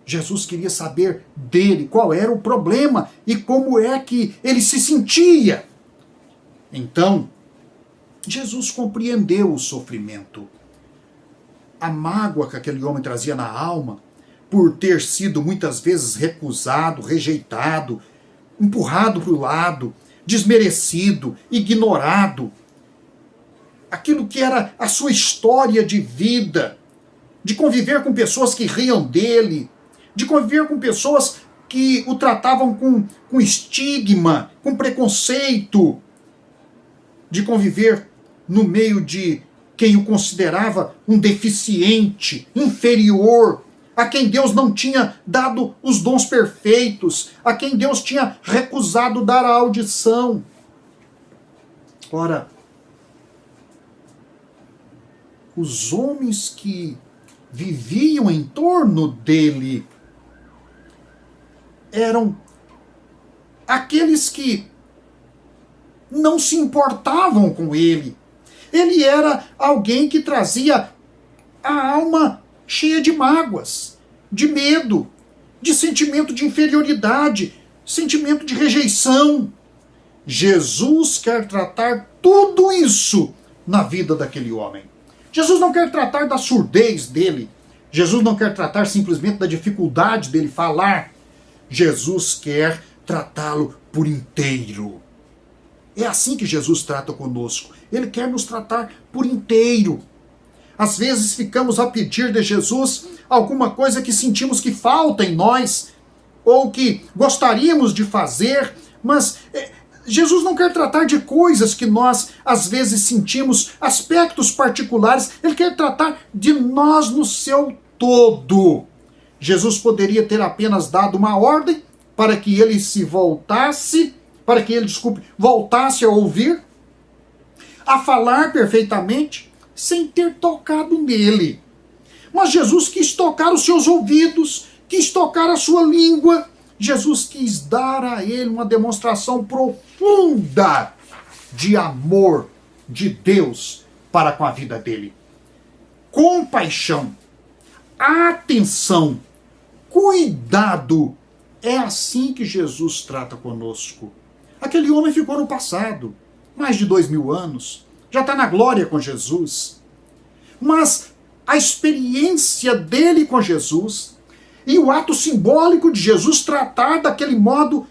[SPEAKER 7] Jesus queria saber dele qual era o problema e como é que ele se sentia. Então, Jesus compreendeu o sofrimento, a mágoa que aquele homem trazia na alma, por ter sido muitas vezes recusado, rejeitado, empurrado para o lado, desmerecido, ignorado. Aquilo que era a sua história de vida, de conviver com pessoas que riam dele, de conviver com pessoas que o tratavam com estigma, com preconceito de conviver no meio de quem o considerava um deficiente, inferior, a quem Deus não tinha dado os dons perfeitos, a quem Deus tinha recusado dar a audição. Ora, os homens que viviam em torno dele eram aqueles que não se importavam com ele. Ele era alguém que trazia a alma cheia de mágoas, de medo, de sentimento de inferioridade, sentimento de rejeição. Jesus quer tratar tudo isso na vida daquele homem. Jesus não quer tratar da surdez dele. Jesus não quer tratar simplesmente da dificuldade dele falar. Jesus quer tratá-lo por inteiro. É assim que Jesus trata conosco. Ele quer nos tratar por inteiro. Às vezes ficamos a pedir de Jesus alguma coisa que sentimos que falta em nós, ou que gostaríamos de fazer, mas Jesus não quer tratar de coisas que nós às vezes sentimos, aspectos particulares. Ele quer tratar de nós no seu todo. Jesus poderia ter apenas dado uma ordem para que ele se voltasse, voltasse a ouvir, a falar perfeitamente, sem ter tocado nele. Mas Jesus quis tocar os seus ouvidos, quis tocar a sua língua. Jesus quis dar a ele uma demonstração profunda de amor de Deus para com a vida dele. Compaixão, atenção, cuidado. É assim que Jesus trata conosco. Aquele homem ficou no passado, mais de 2000 anos, já está na glória com Jesus. Mas a experiência dele com Jesus e o ato simbólico de Jesus tratar daquele modo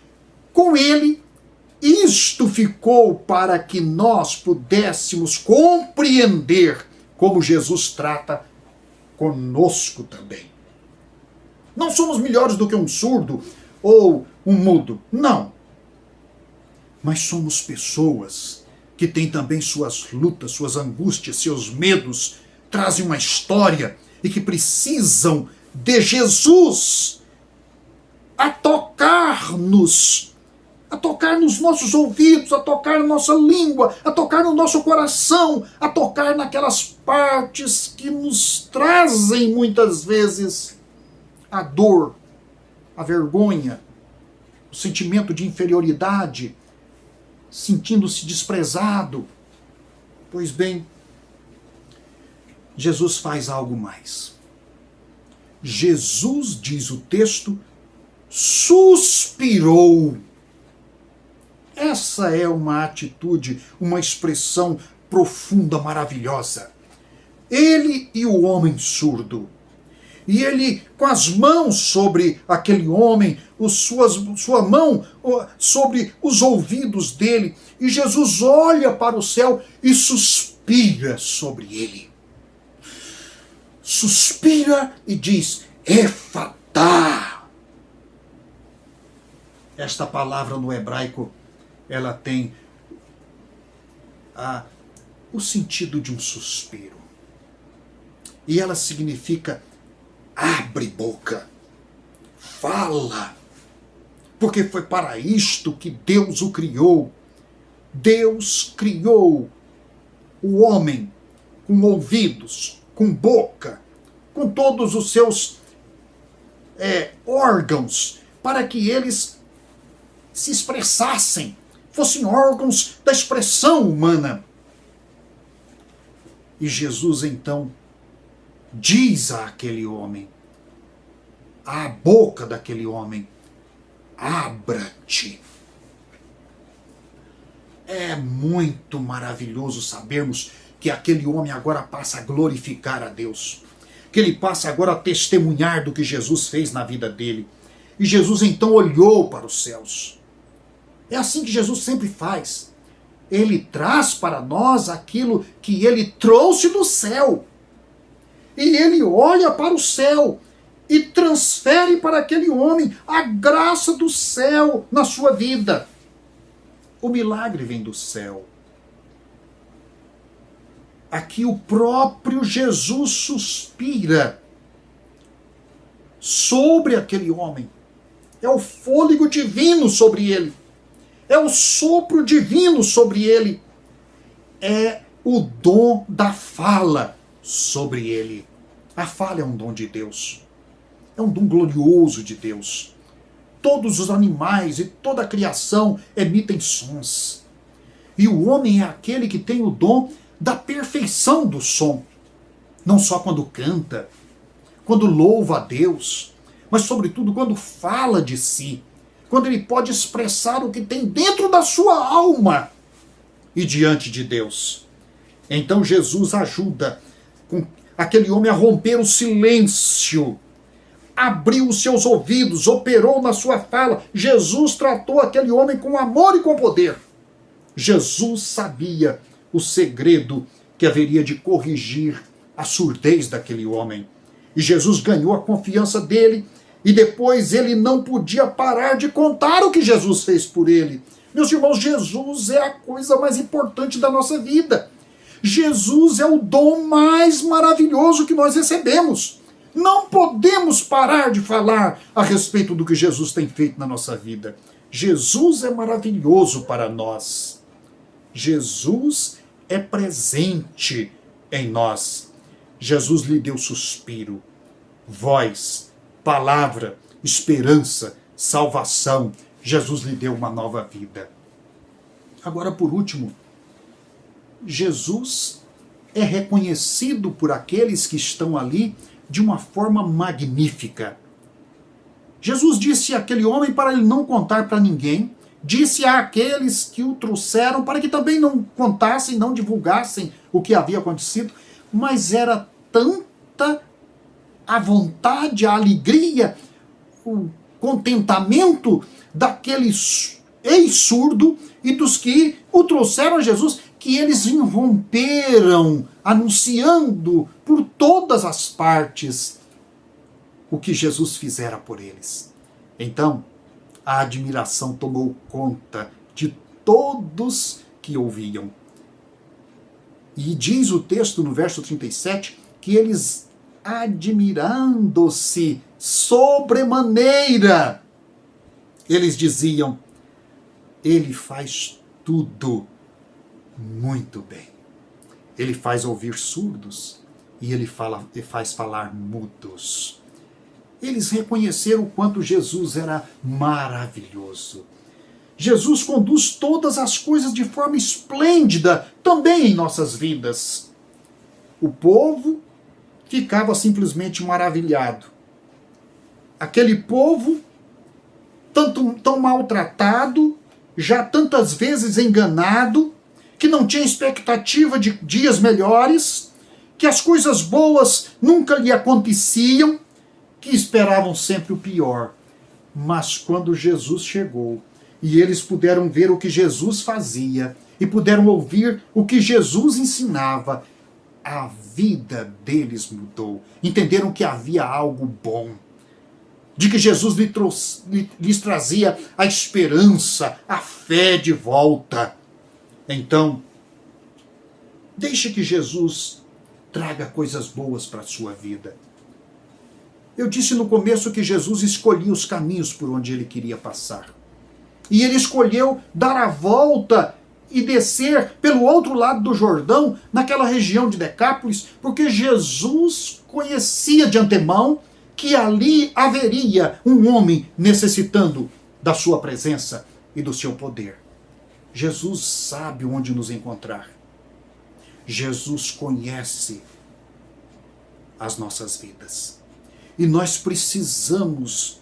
[SPEAKER 7] com ele, isto ficou para que nós pudéssemos compreender como Jesus trata conosco também. Não somos melhores do que um surdo ou um mudo, não. Mas somos pessoas que têm também suas lutas, suas angústias, seus medos, trazem uma história e que precisam de Jesus a tocar nos nossos ouvidos, a tocar na nossa língua, a tocar no nosso coração, a tocar naquelas partes que nos trazem muitas vezes a dor, a vergonha, o sentimento de inferioridade, sentindo-se desprezado. Pois bem, Jesus faz algo mais. Jesus, diz o texto, suspirou. Essa é uma atitude, uma expressão profunda, maravilhosa. Ele e o homem surdo. E ele, com as mãos sobre aquele homem, sua mão sobre os ouvidos dele, e Jesus olha para o céu e suspira sobre ele. Suspira e diz, Efatá. Esta palavra no hebraico, ela tem o sentido de um suspiro. E ela significa, abre boca, fala, porque foi para isto que Deus o criou. Deus criou o homem com ouvidos, com boca, com todos os seus órgãos, para que eles se expressassem, fossem órgãos da expressão humana. E Jesus então diz àquele homem, à boca daquele homem, abra-te. É muito maravilhoso sabermos que aquele homem agora passa a glorificar a Deus, que ele passa agora a testemunhar do que Jesus fez na vida dele. E Jesus então olhou para os céus. É assim que Jesus sempre faz. Ele traz para nós aquilo que ele trouxe do céu. E ele olha para o céu e transfere para aquele homem a graça do céu na sua vida. O milagre vem do céu. Aqui o próprio Jesus suspira sobre aquele homem. É o fôlego divino sobre ele. É o sopro divino sobre ele. É o dom da fala sobre ele. A fala é um dom de Deus. É um dom glorioso de Deus. Todos os animais e toda a criação emitem sons. E o homem é aquele que tem o dom da perfeição do som. Não só quando canta, quando louva a Deus, mas sobretudo quando fala de si, quando ele pode expressar o que tem dentro da sua alma e diante de Deus. Então Jesus ajuda aquele homem a romper o silêncio, abriu os seus ouvidos, operou na sua fala. Jesus tratou aquele homem com amor e com poder. Jesus sabia o segredo que haveria de corrigir a surdez daquele homem. E Jesus ganhou a confiança dele, e depois ele não podia parar de contar o que Jesus fez por ele. Meus irmãos, Jesus é a coisa mais importante da nossa vida. Jesus é o dom mais maravilhoso que nós recebemos. Não podemos parar de falar a respeito do que Jesus tem feito na nossa vida. Jesus é maravilhoso para nós. Jesus é presente em nós. Jesus lhe deu suspiro, voz, palavra, esperança, salvação. Jesus lhe deu uma nova vida. Agora, por último, Jesus é reconhecido por aqueles que estão ali de uma forma magnífica. Jesus disse àquele homem para ele não contar para ninguém, disse àqueles que o trouxeram para que também não contassem, não divulgassem o que havia acontecido, mas era tanta a vontade, a alegria, o contentamento daquele ex-surdo e dos que o trouxeram a Jesus, que eles irromperam anunciando por todas as partes o que Jesus fizera por eles. Então, a admiração tomou conta de todos que ouviam. E diz o texto no verso 37 que eles, admirando-se sobremaneira, eles diziam: ele faz tudo muito bem. Ele faz ouvir surdos e ele faz falar mudos. Eles reconheceram o quanto Jesus era maravilhoso. Jesus conduz todas as coisas de forma esplêndida também em nossas vidas. O povo ficava simplesmente maravilhado. Aquele povo tão maltratado, já tantas vezes enganado, que não tinha expectativa de dias melhores, que as coisas boas nunca lhe aconteciam, que esperavam sempre o pior. Mas quando Jesus chegou e eles puderam ver o que Jesus fazia e puderam ouvir o que Jesus ensinava, a vida deles mudou. Entenderam que havia algo bom, de que Jesus lhes trazia a esperança, a fé de volta. Então, deixe que Jesus traga coisas boas para a sua vida. Eu disse no começo que Jesus escolhia os caminhos por onde ele queria passar. E ele escolheu dar a volta e descer pelo outro lado do Jordão, naquela região de Decápolis, porque Jesus conhecia de antemão que ali haveria um homem necessitando da sua presença e do seu poder. Jesus sabe onde nos encontrar. Jesus conhece as nossas vidas. E nós precisamos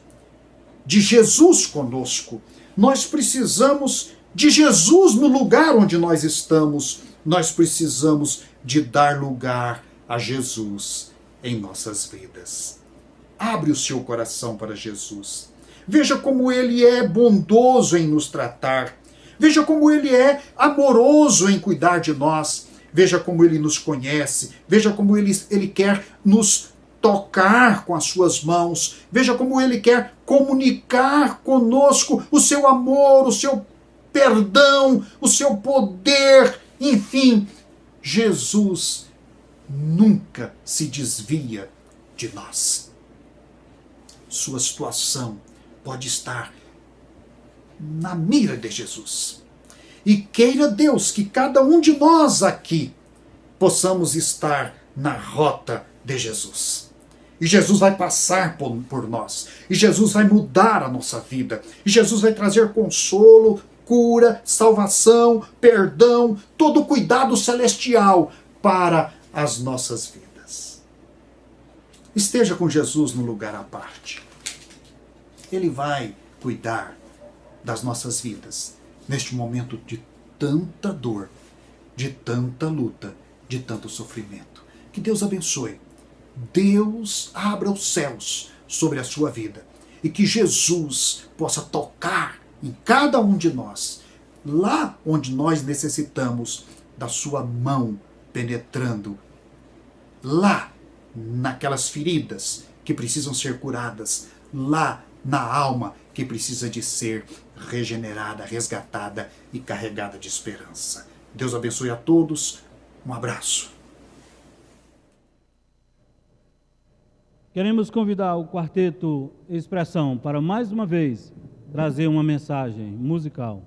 [SPEAKER 7] de Jesus conosco. Nós precisamos de Jesus no lugar onde nós estamos. Nós precisamos de dar lugar a Jesus em nossas vidas. Abre o seu coração para Jesus. Veja como ele é bondoso em nos tratar. Veja como ele é amoroso em cuidar de nós. Veja como ele nos conhece. Veja como ele quer nos tocar com as suas mãos. Veja como Ele quer comunicar conosco o seu amor, o seu perdão, o seu poder. Enfim, Jesus nunca se desvia de nós. Sua situação pode estar na mira de Jesus. E queira Deus que cada um de nós aqui possamos estar na rota de Jesus. E Jesus vai passar por nós. E Jesus vai mudar a nossa vida. E Jesus vai trazer consolo, cura, salvação, perdão, todo o cuidado celestial para as nossas vidas. Esteja com Jesus no lugar à parte. Ele vai cuidar das nossas vidas neste momento de tanta dor, de tanta luta, de tanto sofrimento. Que Deus abençoe. Deus abra os céus sobre a sua vida e que Jesus possa tocar em cada um de nós, lá onde nós necessitamos da sua mão penetrando, lá naquelas feridas que precisam ser curadas, lá na alma que precisa de ser regenerada, resgatada e carregada de esperança. Deus abençoe a todos. Um abraço.
[SPEAKER 1] Queremos convidar o Quarteto Expressão para mais uma vez trazer uma mensagem musical.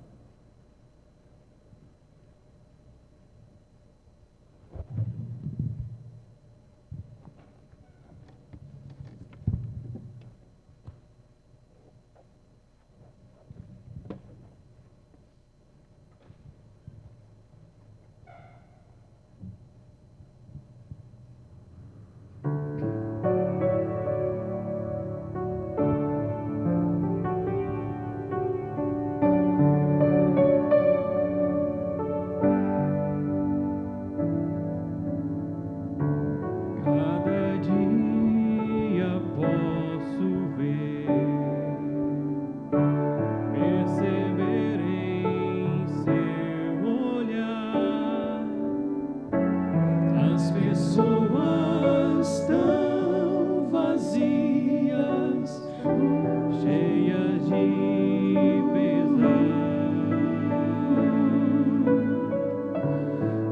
[SPEAKER 2] Cada dia posso ver, perceber em seu olhar as pessoas tão vazias, cheias de pesar,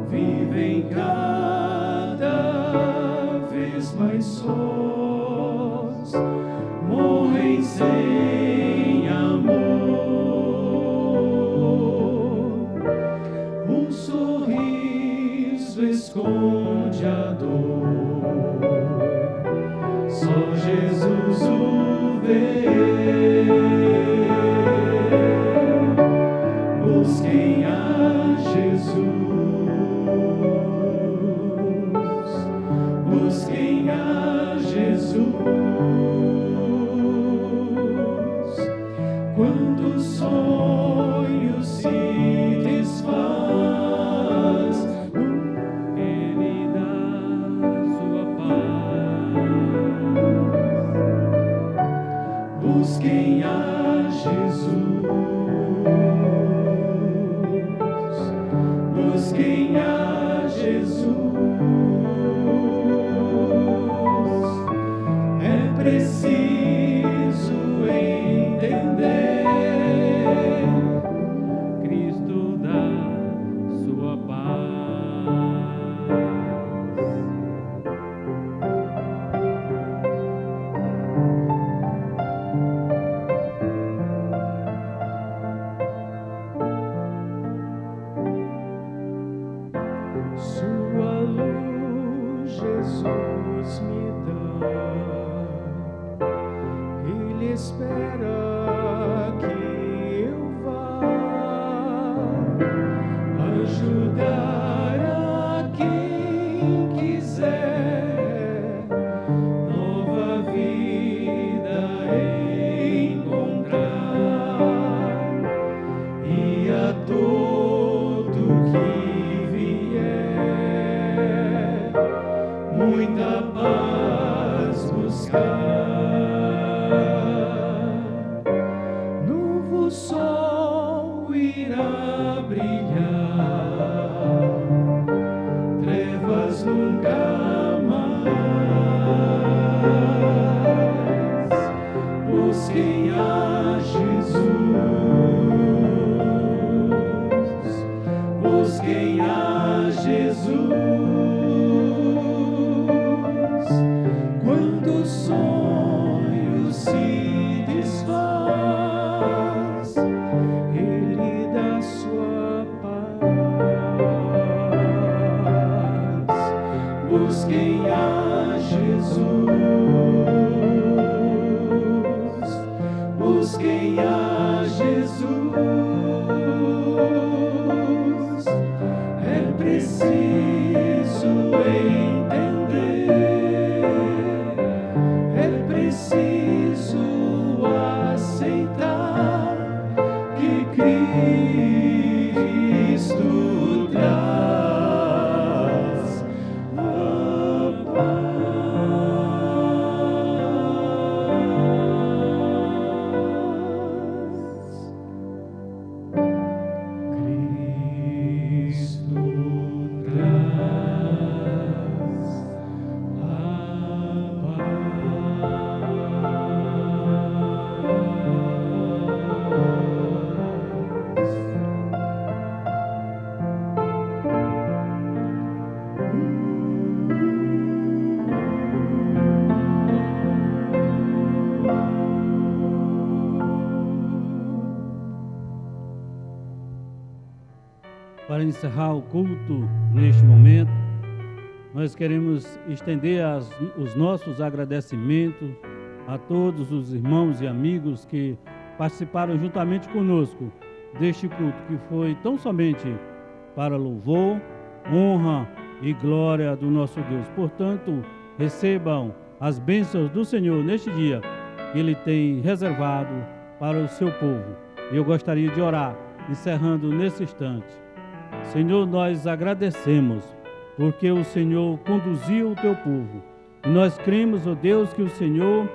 [SPEAKER 2] vivem cada vez mais sós, morrem sem amor. Um sorriso esconde a dor, só Jesus o vê. Busquem a Jesus. Busquem a Jesus. Quando o sonho se desfaz, Ele dá sua paz. Busquem a Jesus. Busquem a Jesus. É preciso entender, Cristo dá sua paz. Sua luz, Jesus me dá. Ele espera que eu vá ajudar a quem quiser nova vida encontrar, e a todo que vier muita paz buscar. Novo sol irá brilhar, trevas nunca mais. busquem a Jesus, busquem a Jesus. É preciso entender, é preciso aceitar que Cristo traz a paz. Cristo traz a paz.
[SPEAKER 1] Para encerrar o culto neste momento, nós queremos estender os nossos agradecimentos a todos os irmãos e amigos que participaram juntamente conosco deste culto, que foi tão somente para louvor, honra e glória do nosso Deus. Portanto, recebam as bênçãos do Senhor neste dia que Ele tem reservado para o seu povo. Eu gostaria de orar, encerrando nesse instante. Senhor, nós agradecemos porque o Senhor conduziu o teu povo. E nós cremos, ó Deus, que o Senhor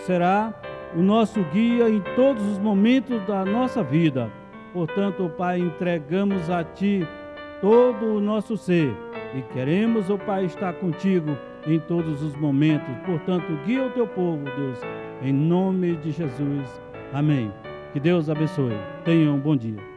[SPEAKER 1] será o nosso guia em todos os momentos da nossa vida. Portanto, ó Pai, entregamos a Ti todo o nosso ser e queremos, ó Pai, estar contigo em todos os momentos. Portanto, guia o teu povo, Deus, em nome de Jesus. Amém. Que Deus abençoe. Tenham um bom dia.